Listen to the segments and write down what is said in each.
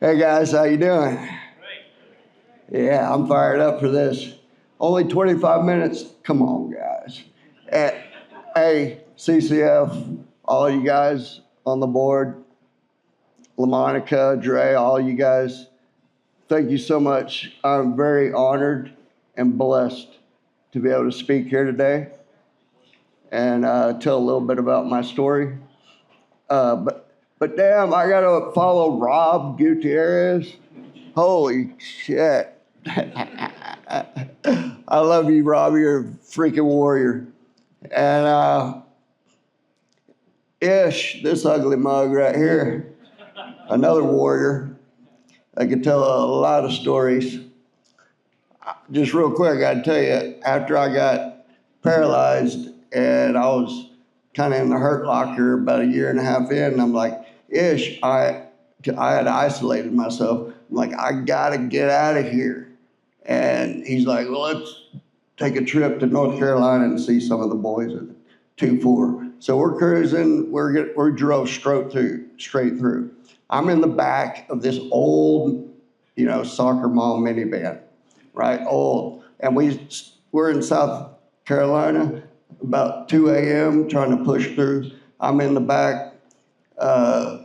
Hey guys, how you doing? Yeah, I'm fired up for this. Only 25 minutes? Come on, guys. Hey, CCF, all you guys on the board, LaMonica, Dre, all you guys, thank you so much. I'm very honored and blessed to be able to speak here today and tell a little bit about my story. But damn, I gotta follow Rob Gutierrez. Holy shit. I love you, Rob. You're a freaking warrior. And Ish, this ugly mug right here, another warrior. I could tell a lot of stories. Just real quick, I gotta tell you, after I got paralyzed and I was kind of in the hurt locker about a year and a half in, I'm like, Ish, I had isolated myself. I'm like, I gotta get out of here. And he's like, well, let's take a trip to North Carolina and see some of the boys at 2-4. So we're cruising, we drove straight through. I'm in the back of this old, soccer mom minivan, right? Old. And we're in South Carolina, about 2 a.m., trying to push through. I'm in the back.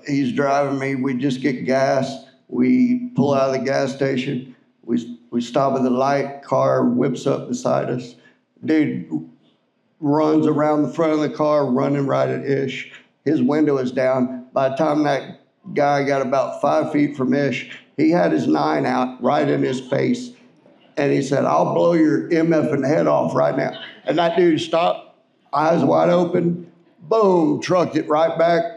He's driving me. We just get gas. We pull out of the gas station. We stop at the light. Car whips up beside us. Dude runs around the front of the car, running right at Ish. His window is down. By the time that guy got about 5 feet from Ish, he had his 9 out right in his face. And he said, I'll blow your MFing head off right now. And that dude stopped, eyes wide open, boom, trucked it right back.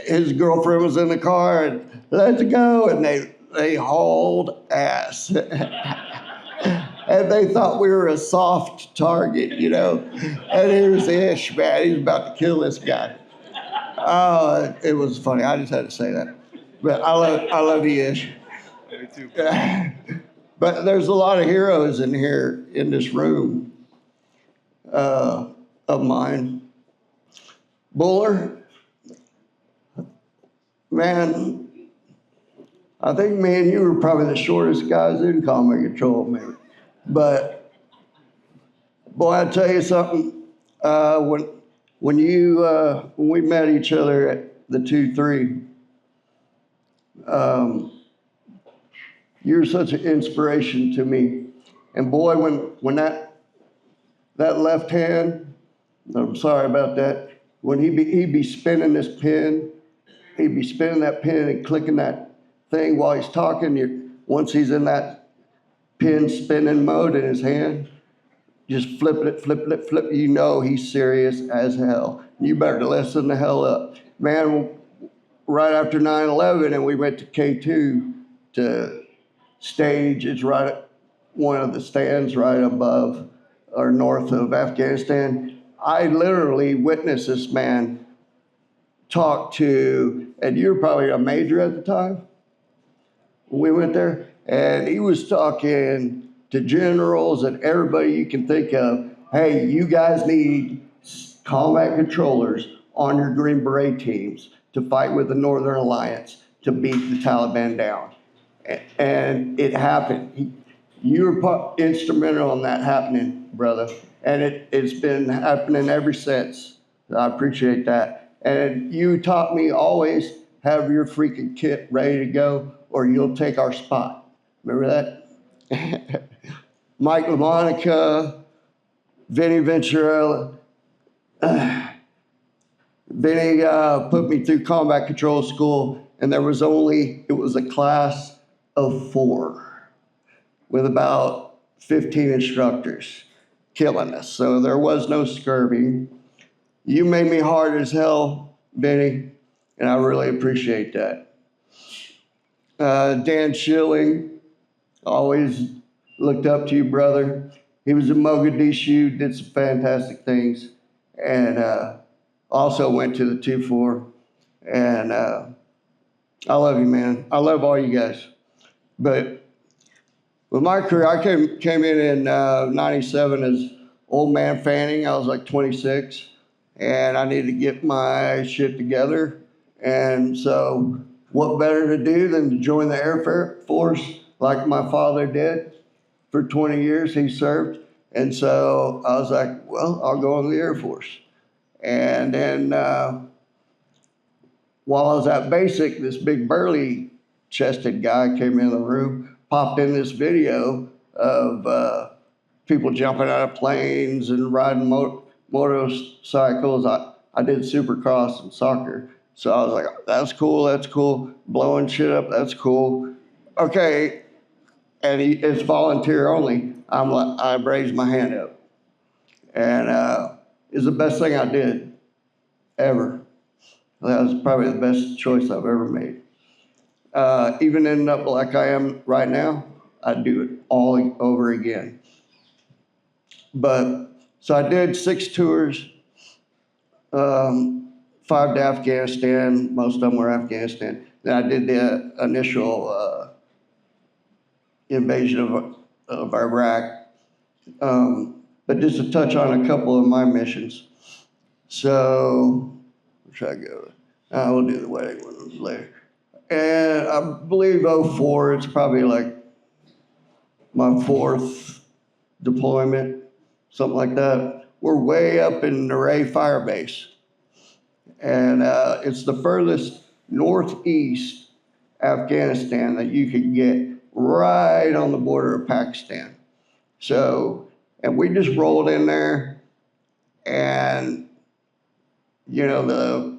His girlfriend was in the car and let's go. And they hauled ass. And they thought we were a soft target, And here's Ish, man. He's about to kill this guy. Oh, it was funny. I just had to say that. But I love you, Ish. Me too. But there's a lot of heroes in here in this room of mine. Buller, man, I think me and you were probably the shortest guys in Combat Control, maybe. But boy, I tell you something. When we met each other at the 2-3, you're such an inspiration to me. And boy, when that left hand, I'm sorry about that, when he'd be spinning this pin, he'd be spinning that pin and clicking that thing while he's talking. Once he's in that pin spinning mode in his hand, just flipping it, he's serious as hell. You better listen the hell up. Man, right after 9/11 and we went to K2 to stage, it's right at one of the stands right above or north of Afghanistan. I literally witnessed this man talk to, and you were probably a major at the time when we went there, and he was talking to generals and everybody you can think of. Hey, you guys need combat controllers on your Green Beret teams to fight with the Northern Alliance to beat the Taliban down. And it happened. You were instrumental in that happening, brother. And it's been happening ever since. I appreciate that. And you taught me always have your freaking kit ready to go or you'll take our spot. Remember that? Mike LaMonica, Vinny Venturella. Vinny put me through combat control school, and it was a class of 4 with about 15 instructors killing us. So there was no scurvy. You made me hard as hell, Vinny, and I really appreciate that. Dan Schilling, always looked up to you, brother. He was in Mogadishu, did some fantastic things, and also went to the 2-4. And I love you, man. I love all you guys. But with my career, I came in 97 as old man Fanning. I was like 26, and I needed to get my shit together. And so what better to do than to join the Air Force like my father did for 20 years, he served. And so I was like, well, I'll go in the Air Force. And then while I was at basic, this big burly chested guy came in the room, popped in this video of people jumping out of planes and riding motorcycles. I did supercross and soccer. So I was like, that's cool. Blowing shit up, that's cool. Okay, and it's volunteer only. I raised my hand up. And it's the best thing I did ever. That was probably the best choice I've ever made. Even ending up like I am right now, I'd do it all over again. But so I did 6 tours, 5 to Afghanistan. Most of them were Afghanistan. Then I did the initial invasion of Iraq. But just to touch on a couple of my missions. So, where should I go? We'll do the wedding one later. And I believe 04, it's probably like my 4th deployment, something like that. We're way up in Naray Fire Base. And it's the furthest northeast Afghanistan that you could get, right on the border of Pakistan. So, and we just rolled in there, and, you know,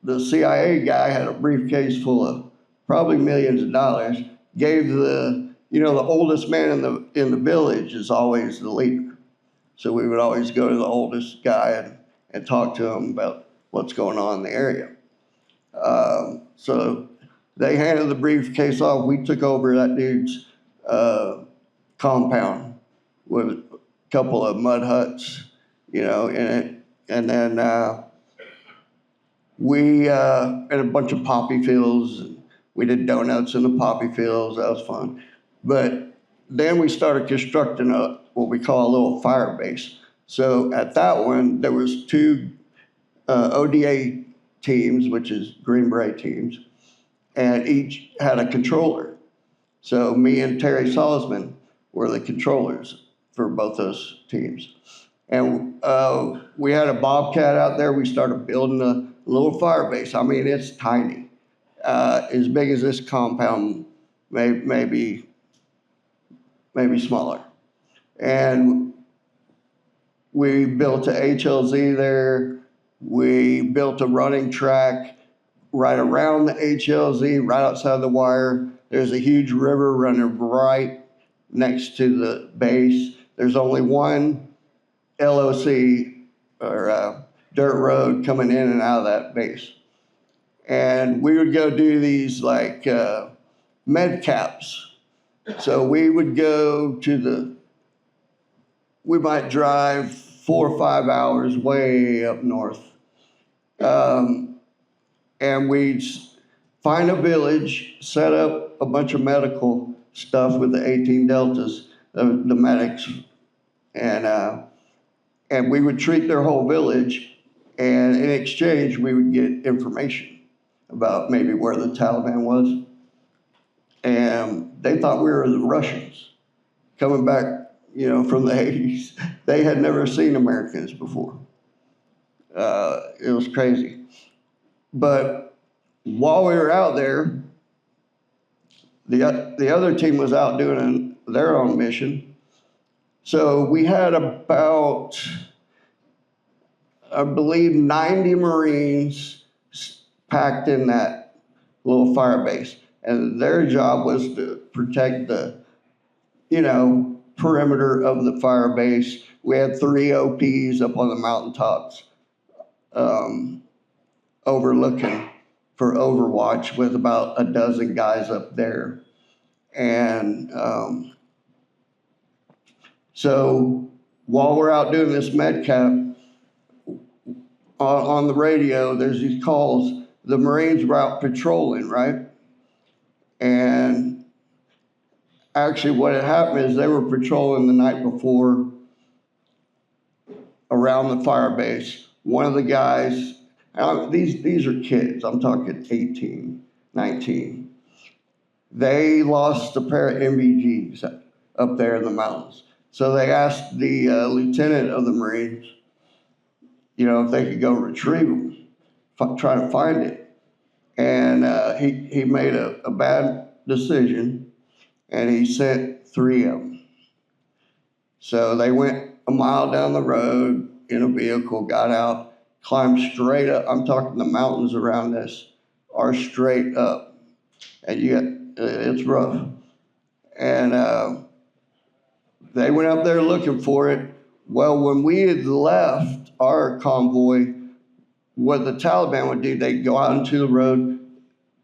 the CIA guy had a briefcase full of probably millions of dollars, gave the oldest man in the village is always the leader. So we would always go to the oldest guy and talk to him about what's going on in the area. So they handed the briefcase off. We took over that dude's compound with a couple of mud huts, in it. And then we and a bunch of poppy fields. We did donuts in the poppy fields. That was fun. But then we started constructing what we call a little fire base. So at that one, there was 2 ODA teams, which is Green Beret teams, and each had a controller. So me and Terry Salzman were the controllers for both those teams. And we had a Bobcat out there. We started building a little fire base. I mean, it's tiny, as big as this compound, maybe smaller. And we built a HLZ there. We built a running track right around the HLZ, right outside the wire. There's a huge river running right next to the base. There's only one LOC, or dirt road, coming in and out of that base. And we would go do these like med caps. So we would go we might drive 4 or 5 hours way up north. And we'd find a village, set up a bunch of medical stuff with the 18 Deltas, the medics, and we would treat their whole village, and in exchange, we would get information about maybe where the Taliban was. And they thought we were the Russians coming back, from the 80s. They had never seen Americans before. It was crazy. But while we were out there, the other team was out doing their own mission. So we had about, I believe, 90 Marines packed in that little fire base. And their job was to protect the, perimeter of the fire base. We had 3 OPs up on the mountaintops, overlooking for overwatch, with about a dozen guys up there. And so while we're out doing this med cap, on the radio, there's these calls. The Marines were out patrolling, right? And actually what had happened is they were patrolling the night before around the fire base. One of the guys, these are kids, I'm talking 18, 19. They lost a pair of MVGs up there in the mountains. So they asked the lieutenant of the Marines, if they could go retrieve them, try to find it. And he made a bad decision, and he sent 3 of them. So they went a mile down the road in a vehicle, got out, climbed straight up. I'm talking the mountains around this are straight up, and it's rough. And they went up there looking for it. Well, when we had left our convoy, what the Taliban would do, they'd go out into the road,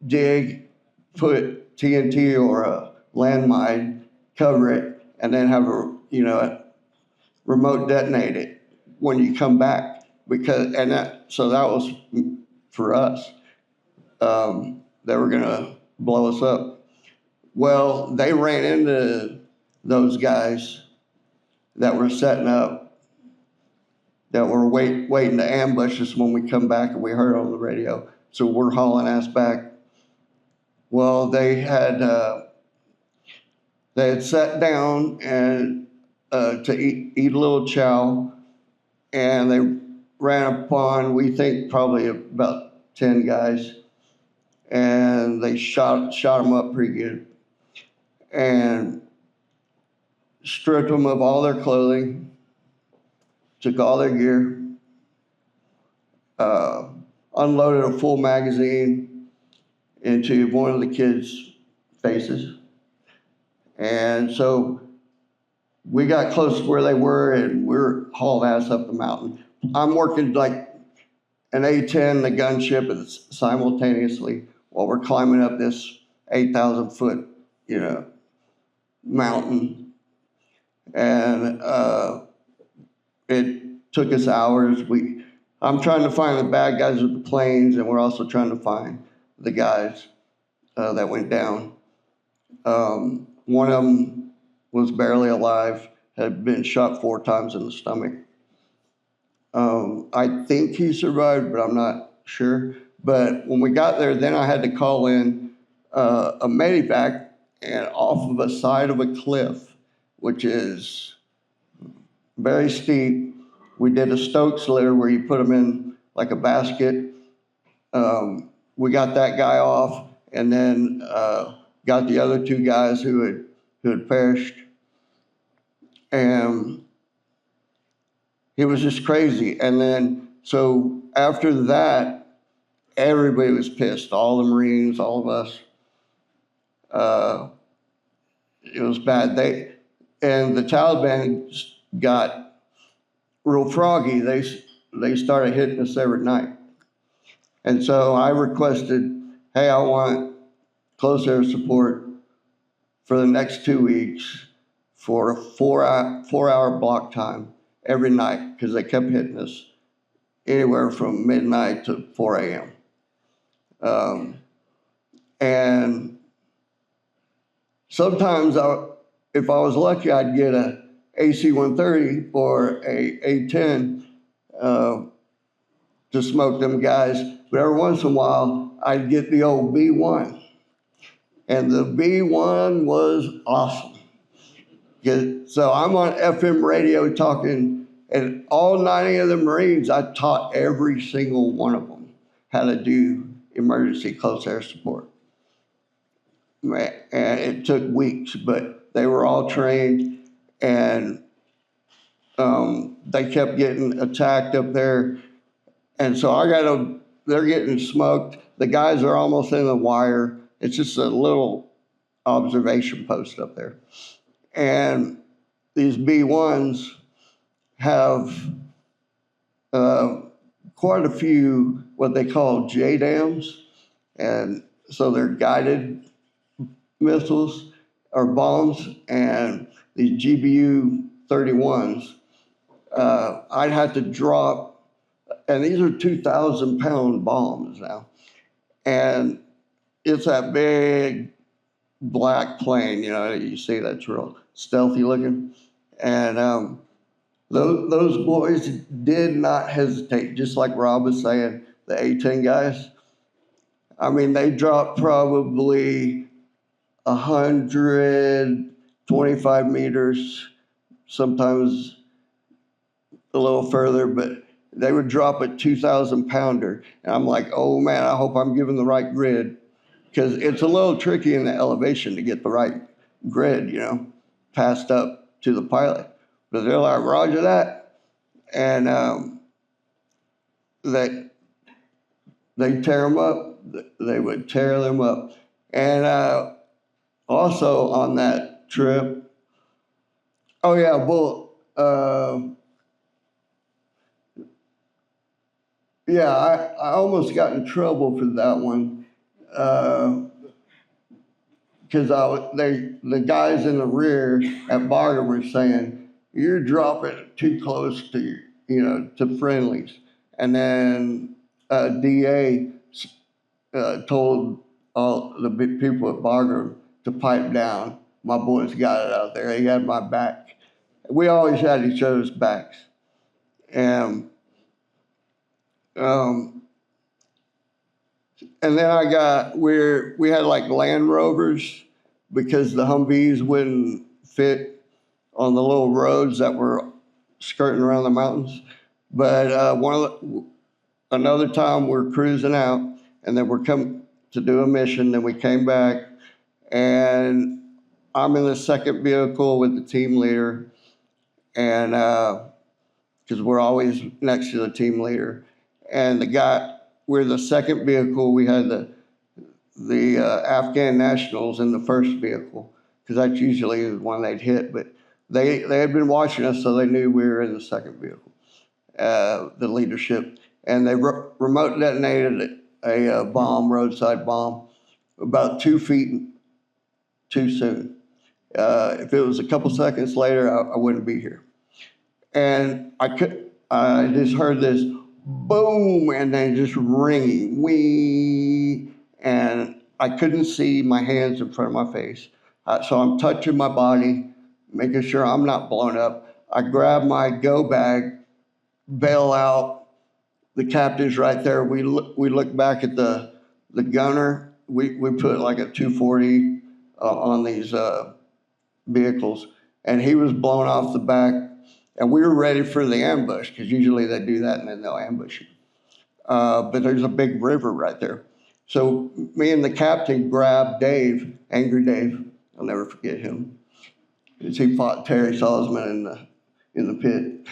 dig, put TNT or a landmine, cover it, and then have a remote detonate it when you come back. So that was for us. They were gonna blow us up. Well, they ran into those guys that were setting up, that were waiting to ambush us when we come back, and we heard on the radio. So we're hauling ass back. Well, they had sat down and to eat a little chow, and they ran upon, we think, probably about 10 guys, and they shot them up pretty good, and stripped them of all their clothing, took all their gear, unloaded a full magazine into one of the kids' faces. And so we got close to where they were, and we're hauled ass up the mountain. I'm working like an A-10, the gunship, simultaneously while we're climbing up this 8,000 foot, mountain. And it took us hours. I'm trying to find the bad guys with the planes, and we're also trying to find the guys that went down. One of them was barely alive, had been shot 4 times in the stomach. I think he survived, but I'm not sure. But when we got there, then I had to call in a medevac, and off of a side of a cliff, which is very steep, we did a Stokes litter where you put them in like a basket. We got that guy off, and then got the other 2 guys who had perished. And it was just crazy. And then, so after that, everybody was pissed. All the Marines, all of us. It was bad. And the Taliban got real froggy. They started hitting us every night. And so I requested, hey, I want close air support for the next 2 weeks for a 4-hour block time every night, because they kept hitting us anywhere from midnight to 4 a.m. And sometimes if I was lucky, I'd get a AC-130 or a A-10 to smoke them guys. But every once in a while, I'd get the old B-1. And the B-1 was awesome. So I'm on FM radio talking, and all 90 of the Marines, I taught every single one of them how to do emergency close air support. And it took weeks, but they were all trained, and they kept getting attacked up there. And so they're getting smoked. The guys are almost in the wire. It's just a little observation post up there. And these B-1s have quite a few what they call JDAMs. And so they're guided missiles or bombs, and these GBU 31s, I'd have to drop, and these are 2,000-pound bombs now. And it's that big black plane, you see that's real stealthy looking. And those boys did not hesitate, just like Rob was saying, the A-10 guys. I mean, they dropped probably 125 meters, sometimes a little further, but they would drop a 2,000 pounder. And I'm like, oh man, I hope I'm giving the right grid, because it's a little tricky in the elevation to get the right grid, passed up to the pilot. But they're like, roger that. And they tear them up. They would tear them up. And also on that trip, oh yeah, well, yeah, I almost got in trouble for that one, because the guys in the rear at Barger were saying, you're dropping too close to, to friendlies. And then DA told all the big people at Barger to pipe down. My boys got it out there. He had my back. We always had each other's backs. And and then we had like Land Rovers, because the Humvees wouldn't fit on the little roads that were skirting around the mountains. But another time we're cruising out, and then we're coming to do a mission. Then we came back, and I'm in the second vehicle with the team leader, and because we're always next to the team leader, and we're the second vehicle. We had the Afghan nationals in the first vehicle, because that's usually the one they'd hit. But they had been watching us, so they knew we were in the second vehicle, the leadership. And they remote detonated a bomb, roadside bomb, about 2 feet too soon. If it was a couple seconds later, I wouldn't be here. And I just heard this boom, and then just ringing, wee, and I couldn't see my hands in front of my face. So I'm touching my body, making sure I'm not blown up. I grab my go bag, bail out. The captain's right there. We look back at the gunner. We put like a 240 on these vehicles, and he was blown off the back. And we were ready for the ambush, because usually they do that and then they'll ambush you. But there's a big river right there. So me and the captain grabbed Dave, Angry Dave. I'll never forget him, because he fought Terry Salzman in the pit.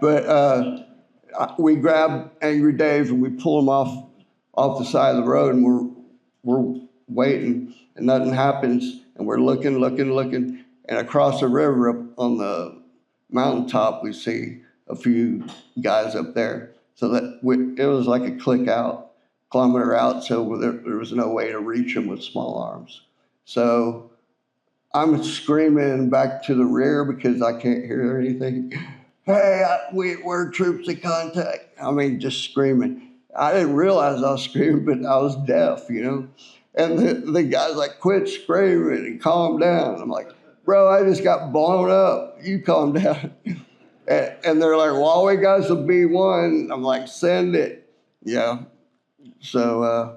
But we grabbed Angry Dave, and we pull him off the side of the road, and we're waiting, and nothing happens. And we're looking, and across the river up on the mountaintop, we see a few guys up there. So it was like a kilometer out, so there was no way to reach them with small arms. So I'm screaming back to the rear, because I can't hear anything. Hey, we're troops in contact. I mean, just screaming. I didn't realize I was screaming, but I was deaf, And the guy's like, quit screaming and calm down. I'm like, bro, I just got blown up. You calm down. And they're like, well, all we got is a B1. I'm like, send it. Yeah. So,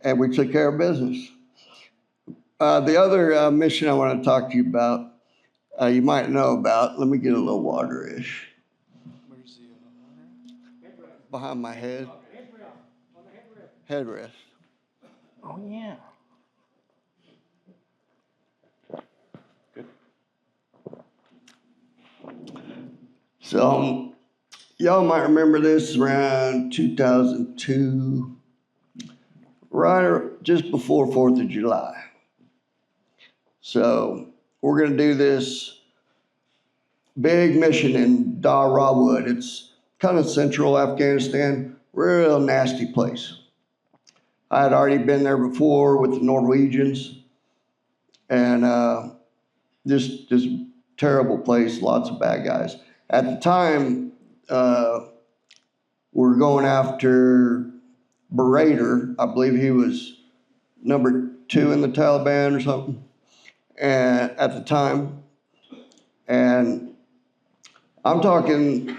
and we took care of business. The other mission I want to talk to you about, you might know about. Let me get a little water-ish. Where's the water? Behind my head. Headrest. Oh, yeah. Good. So, y'all might remember this around 2002, just before 4th of July. So, we're going to do this big mission in Dar Rawwood. It's kind of central Afghanistan, real nasty place. I had already been there before with the Norwegians, and just terrible place, lots of bad guys. At the time, we were going after Berater. I believe he was number 2 in the Taliban or something, and at the time. And I'm talking,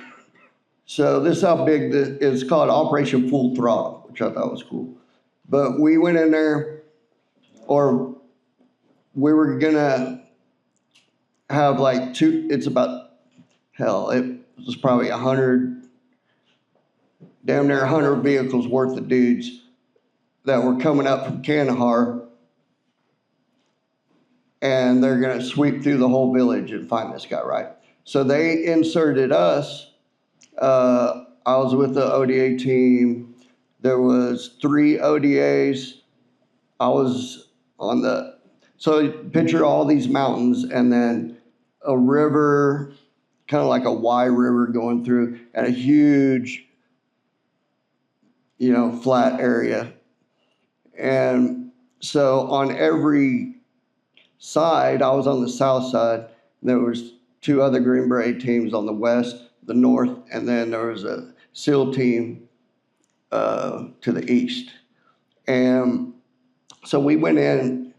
so this is how big it's called Operation Full Throttle, which I thought was cool. But we went in there, or we were gonna have like it's about, hell, it was probably 100, damn near 100 vehicles worth of dudes that were coming up from Kandahar, and they're gonna sweep through the whole village and find this guy, right? So they inserted us. I was with the ODA team. There was 3 ODAs. I was on so picture all these mountains and then a river, kind of like a Y river going through, and a huge, flat area. And so on every side, I was on the south side. There was 2 other Green Beret teams on the west, the north, and then there was a SEAL team to the east. And so we went in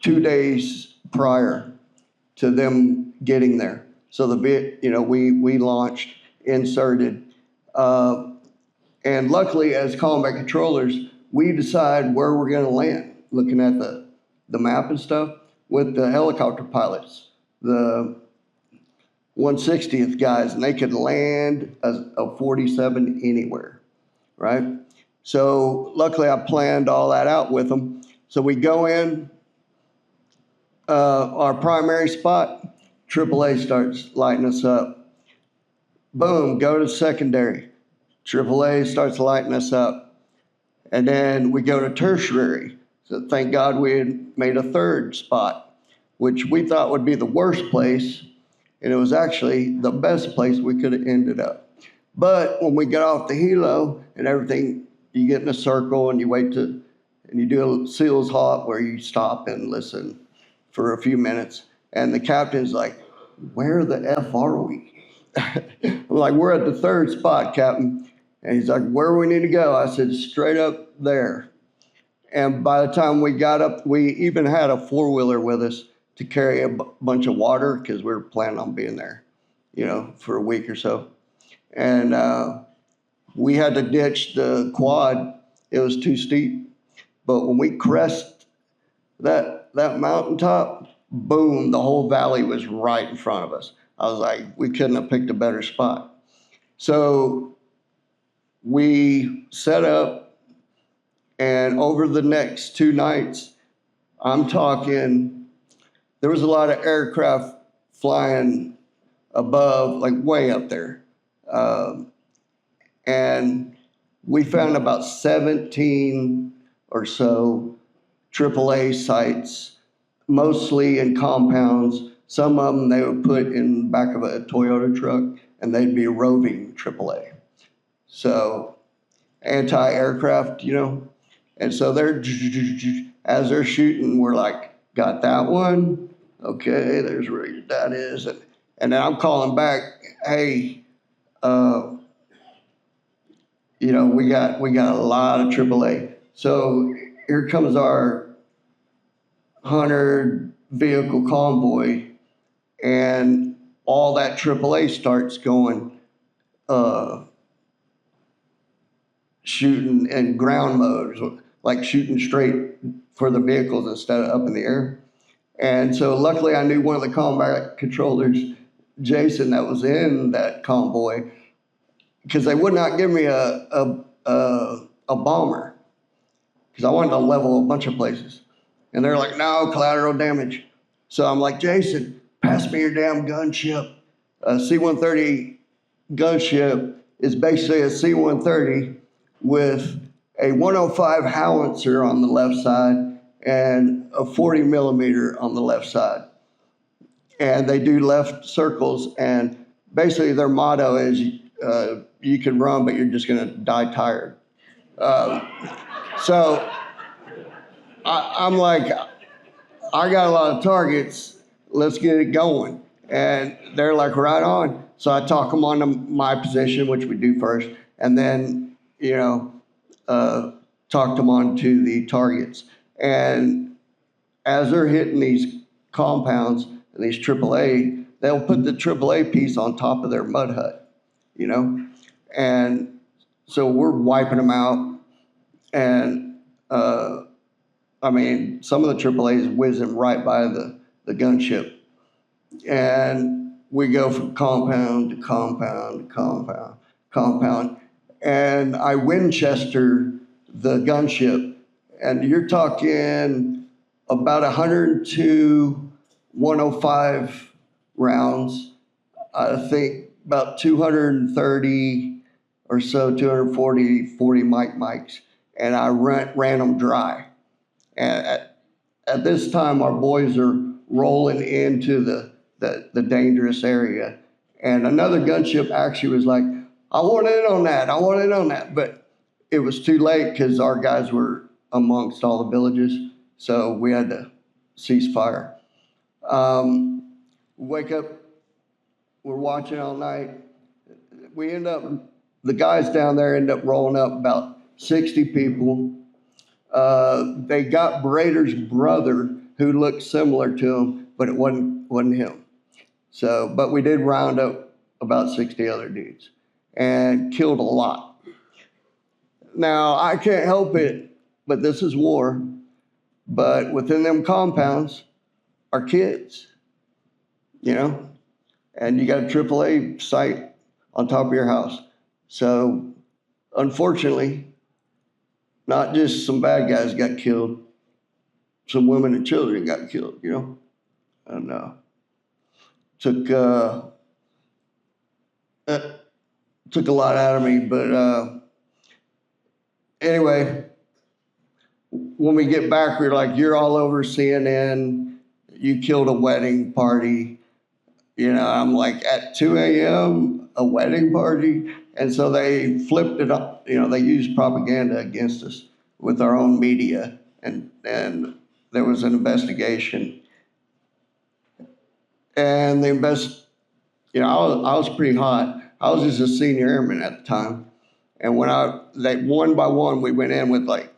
2 days prior to them getting there. So we launched, inserted, and luckily as combat controllers, we decide where we're going to land, looking at the map and stuff with the helicopter pilots, the 160th guys, and they could land a 47 anywhere, right? So luckily I planned all that out with them. So we go in, our primary spot, AAA starts lighting us up. Boom, go to secondary. AAA starts lighting us up. And then we go to tertiary. So thank God we had made a 3rd spot, which we thought would be the worst place. And it was actually the best place we could have ended up. But when we got off the helo and everything, you get in a circle and you wait and you do a SEALs halt where you stop and listen for a few minutes. And the captain's like, where the F are we? I'm like, we're at the 3rd spot, Captain. And he's like, where do we need to go? I said, straight up there. And by the time we got up, we even had a 4-wheeler with us to carry a bunch of water because we were planning on being there, for a week or so. And we had to ditch the quad. It was too steep. But when we crest that mountaintop, boom, the whole valley was right in front of us. I was like, we couldn't have picked a better spot. So we set up, and over the next 2 nights, I'm talking, there was a lot of aircraft flying above, like way up there. And we found about 17 or so AAA sites, mostly in compounds. Some of them they would put in the back of a Toyota truck, and they'd be roving AAA. So anti-aircraft, and so as they're shooting, we're like, got that one? Okay, there's where that is. And then I'm calling back, hey, we got a lot of AAA. So here comes our 100 vehicle convoy, and all that AAA starts going, shooting in ground mode, like shooting straight for the vehicles instead of up in the air. And so luckily I knew one of the combat controllers, Jason, that was in that convoy, because they would not give me a bomber, because I wanted to level a bunch of places. And they're like, no, collateral damage. So I'm like, Jason, pass me your damn gunship. A C-130 gunship is basically a C-130 with a 105 howitzer on the left side and a 40 millimeter on the left side. And they do left circles, and basically their motto is you can run, but you're just gonna die tired. So I'm like, I got a lot of targets, let's get it going. And they're like, right on. So I talk them onto my position, which we do first, and then, talk them onto the targets. And as they're hitting these compounds and these AAA, they'll put the AAA piece on top of their mud hut, And so we're wiping them out. And I mean, some of the AAAs whizzing right by the gunship. And we go from compound to compound to compound. And I Winchester the gunship. And you're talking about 102, 105 rounds. I think about 230 or so, 40 mics. And I ran them dry. And at this time, our boys are rolling into the dangerous area. And another gunship actually was like, I want in on that. I want in on that. But it was too late because our guys were amongst all the villages. So we had to cease fire. Wake up, we're watching all night. The guys down there end up rolling up about 60 people. They got Brader's brother who looked similar to him, but it wasn't him. So, but we did round up about 60 other dudes and killed a lot. Now, I can't help it, but this is war. But within them compounds are kids, you know, and you got a AAA site on top of your house. So, unfortunately, not just some bad guys got killed, some women and children got killed, you know, and took a lot out of me. But anyway, when we get back, we're like, you're all over CNN. You killed a wedding party. You know, I'm like, at 2 a.m., a wedding party. And so they flipped it up. You know, they used propaganda against us with our own media. And there was an investigation. And I was pretty hot. I was just a senior airman at the time. And when one by one, we went in with like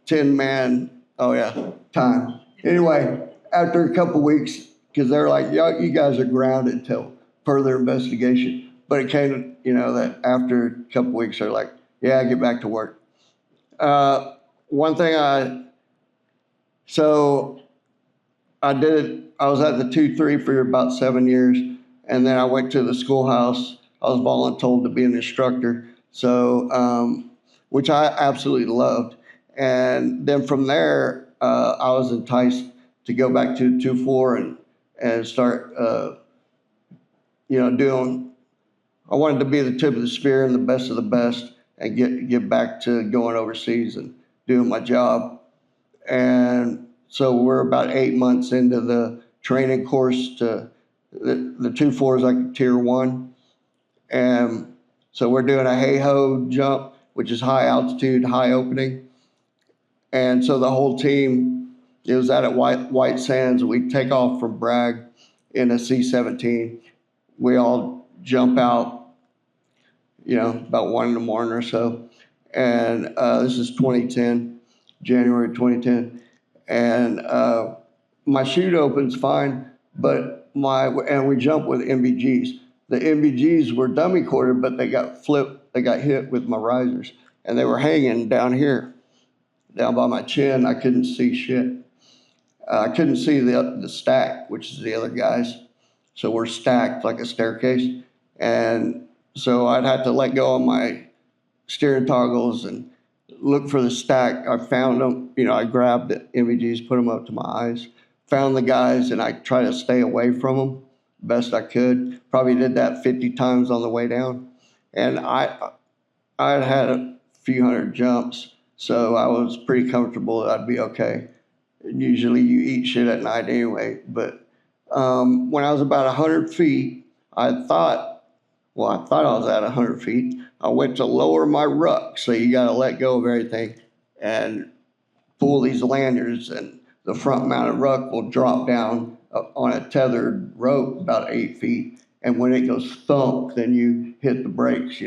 10 man, time. Anyway, after a couple weeks, because they're like, you guys are grounded till further investigation. But it came, that after a couple weeks, they're like, yeah, get back to work. One thing I was at the 2-3 for about 7 years, and then I went to the schoolhouse. I was voluntold to be an instructor, so which I absolutely loved. And then from there, I was enticed to go back to 2-4 and start, doing. I wanted to be the tip of the spear and the best of the best, and get back to going overseas and doing my job. And so we're about 8 months into the training course to the 2-4 is like a tier 1. And so we're doing a hey-ho jump, which is high altitude, high opening. And so the whole team, it was out at White Sands. We take off from Bragg in a C-17. We all jump out, about 1 in the morning or so. And this is 2010, January 2010. And my chute opens fine, but we jump with MBGs. The MBGs were dummy quartered, but they got flipped. They got hit with my risers, and they were hanging down here, down by my chin. I couldn't see shit. I couldn't see the stack, which is the other guys. So we're stacked like a staircase. And so I'd have to let go of my steering toggles and look for the stack. I found them. I grabbed the MVGs, put them up to my eyes, found the guys, and I tried to stay away from them best I could. Probably did that 50 times on the way down. And I had a few hundred jumps, so I was pretty comfortable that I'd be okay. Usually you eat shit at night anyway. But when I was about 100 feet, I thought I was at 100 feet. I went to lower my ruck, so you got to let go of everything and pull these lanyards, and the front mounted ruck will drop down on a tethered rope about 8 feet. And when it goes thump, then you hit the brakes,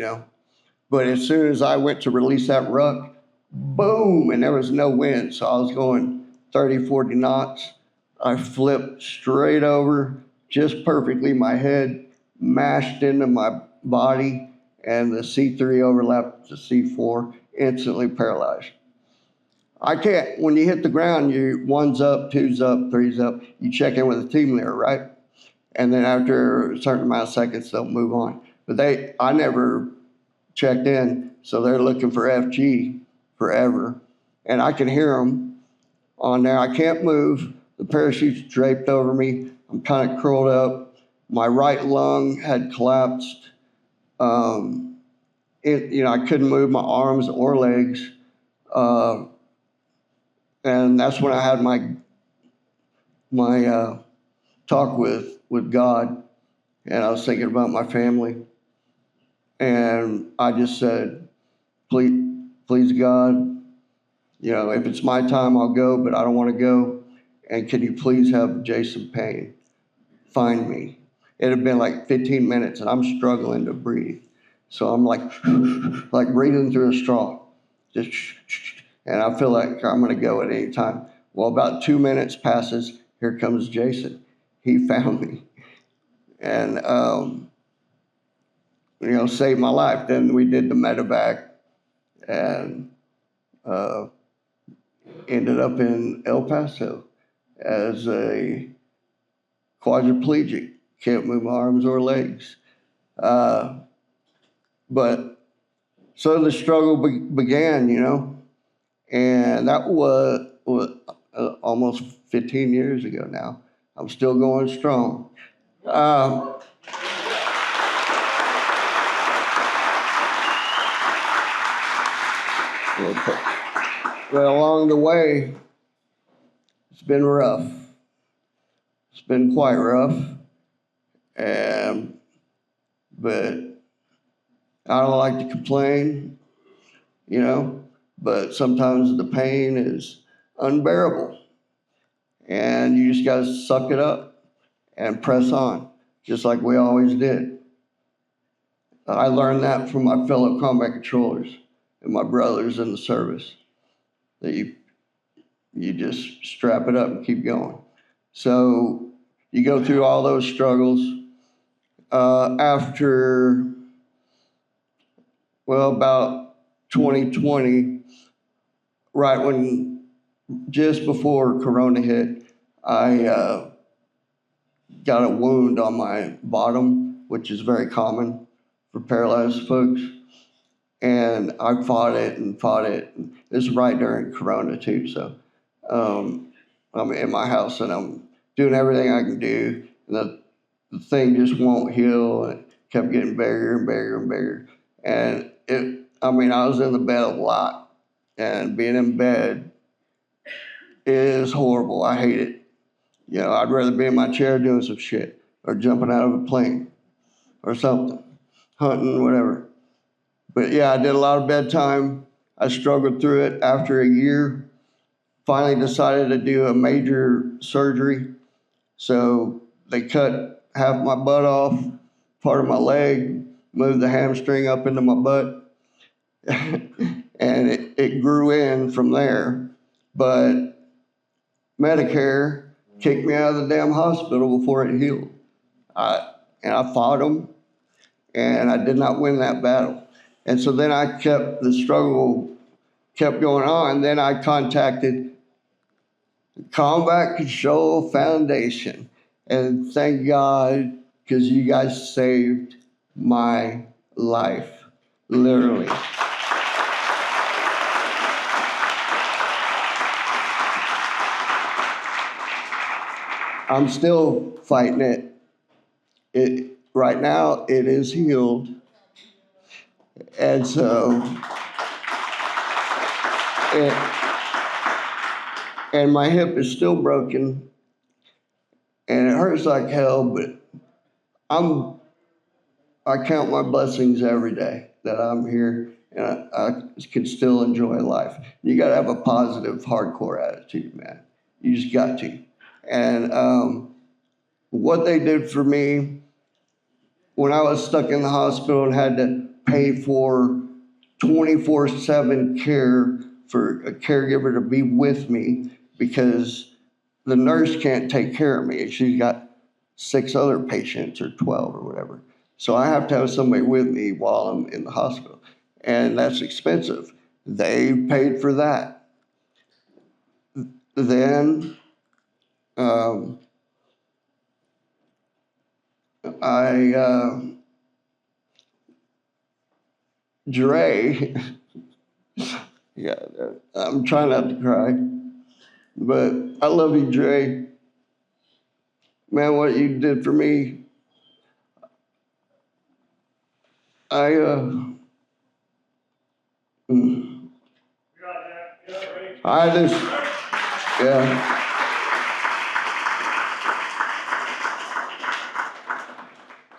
But as soon as I went to release that ruck, boom, and there was no wind. So I was going 30, 40 knots. I flipped straight over just perfectly. My head mashed into my body, and the C3 overlapped the C4, instantly paralyzed. I can't, when you hit the ground, you one's up, two's up, three's up. You check in with the team leader, right? And then after a certain amount of seconds, they'll move on. But I never checked in, so they're looking for FG forever. And I can hear them on there. I can't move. The parachute's draped over me. I'm kind of curled up. My right lung had collapsed. I couldn't move my arms or legs. And that's when I had my talk with God, and I was thinking about my family, and I just said, please God, if it's my time, I'll go, but I don't want to go, and can you please have Jason Payne find me? It had been like 15 minutes, and I'm struggling to breathe, so I'm like breathing through a straw, just, and I feel like I'm going to go at any time. Well, about 2 minutes passes. Here comes Jason. He found me and, saved my life. Then we did the medevac and ended up in El Paso as a quadriplegic. Can't move my arms or legs. But so the struggle began, and that was almost 15 years ago now. I'm still going strong. But along the way, it's been rough. It's been quite rough. But I don't like to complain, but sometimes the pain is unbearable. And you just got to suck it up and press on, just like we always did. I learned that from my fellow combat controllers and my brothers in the service, that you just strap it up and keep going. So you go through all those struggles. After, about 2020, right when, just before Corona hit, I got a wound on my bottom, which is very common for paralyzed folks. And I fought it. This is right during Corona too. So I'm in my house and I'm doing everything I can do. And the thing just won't heal. And it kept getting bigger and bigger and bigger. And I was in the bed a lot. And being in bed is horrible. I hate it. I'd rather be in my chair doing some shit or jumping out of a plane or something, hunting, whatever. But yeah, I did a lot of bedtime. I struggled through it. After a year, finally decided to do a major surgery. So they cut half my butt off, part of my leg, moved the hamstring up into my butt, and it grew in from there. But Medicare kicked me out of the damn hospital before it healed. I fought them, and I did not win that battle. And so then the struggle kept going on. Then I contacted the Combat Control Foundation. And thank God, because you guys saved my life, literally. I'm still fighting it. Right now, it is healed. And so, and my hip is still broken, and it hurts like hell, but I count my blessings every day that I'm here, and I can still enjoy life. You got to have a positive, hardcore attitude, man. You just got to. And what they did for me when I was stuck in the hospital and had to pay for 24/7 care for a caregiver to be with me because the nurse can't take care of me. She's got 6 other patients or 12 or whatever. So I have to have somebody with me while I'm in the hospital. And that's expensive. They paid for that. then Dre, yeah, I'm trying not to cry, but I love you, Dre. Man, what you did for me, I just, yeah.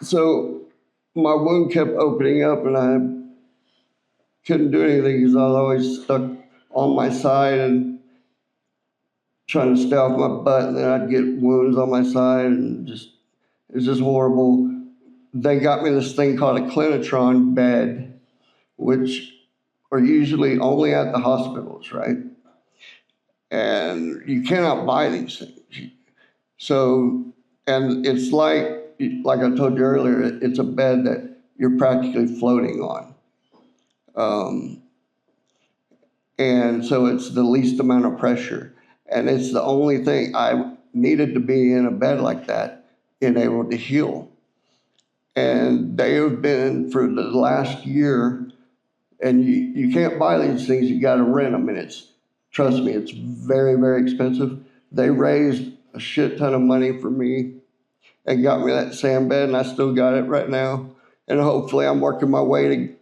So my wound kept opening up and I couldn't do anything because I was always stuck on my side and trying to stay off my butt, and then I'd get wounds on my side and just, it was just horrible. They got me this thing called a Clinitron bed, which are usually only at the hospitals, right? And you cannot buy these things. So, and it's like I told you earlier, it's a bed that you're practically floating on. And so it's the least amount of pressure. And it's the only thing I needed to be in a bed like that and able to heal. And they have been for the last year, and you can't buy these things, you gotta rent them. And it's, trust me, it's very, very expensive. They raised a shit ton of money for me and got me that sand bed, and I still got it right now. And hopefully I'm working my way to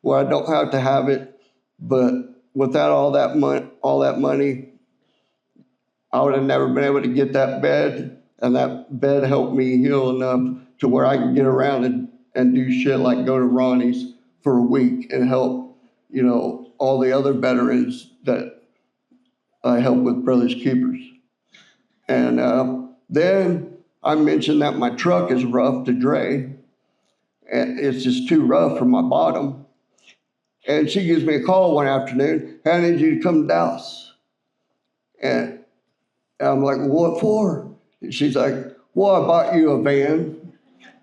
where I don't have to have it. But without all that money, I would have never been able to get that bed, and that bed helped me heal enough to where I can get around and do shit like go to Ronnie's for a week and help, all the other veterans that I help with Brothers Keepers. And then I mentioned that my truck is rough to Dre, and it's just too rough for my bottom. And she gives me a call one afternoon, "Hey, I need you to come to Dallas." And I'm like, "What for?" And she's like, "Well, I bought you a van."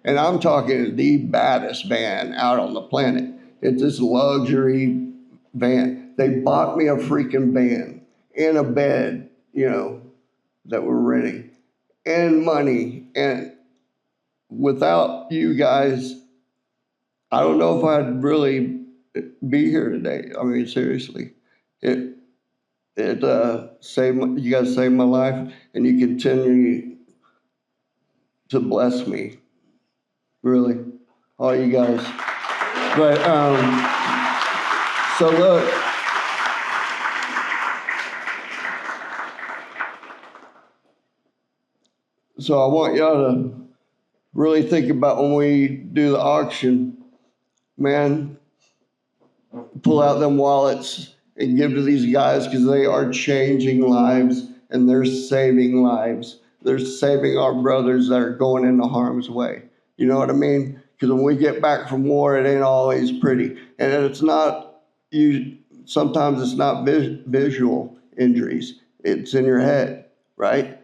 And I'm talking the baddest van out on the planet. It's this luxury van. They bought me a freaking van and a bed, that we're renting, and money. And without you guys, I don't know if I'd really be here today. I mean, seriously, it you guys saved my life, and you continue to bless me, really, all you guys. But so look, so I want y'all to really think about when we do the auction, man, pull out them wallets and give to these guys, because they are changing lives and they're saving lives. They're saving our brothers that are going into harm's way. You know what I mean? Because when we get back from war, it ain't always pretty. And it's not, sometimes it's not visual injuries. It's in your head, right?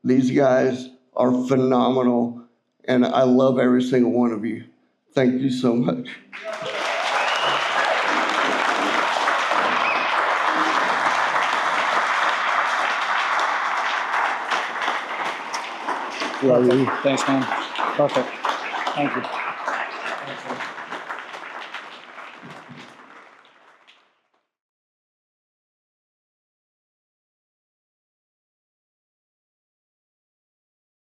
These guys are phenomenal, and I love every single one of you. Thank you so much. Thanks, man. Perfect. Thank you.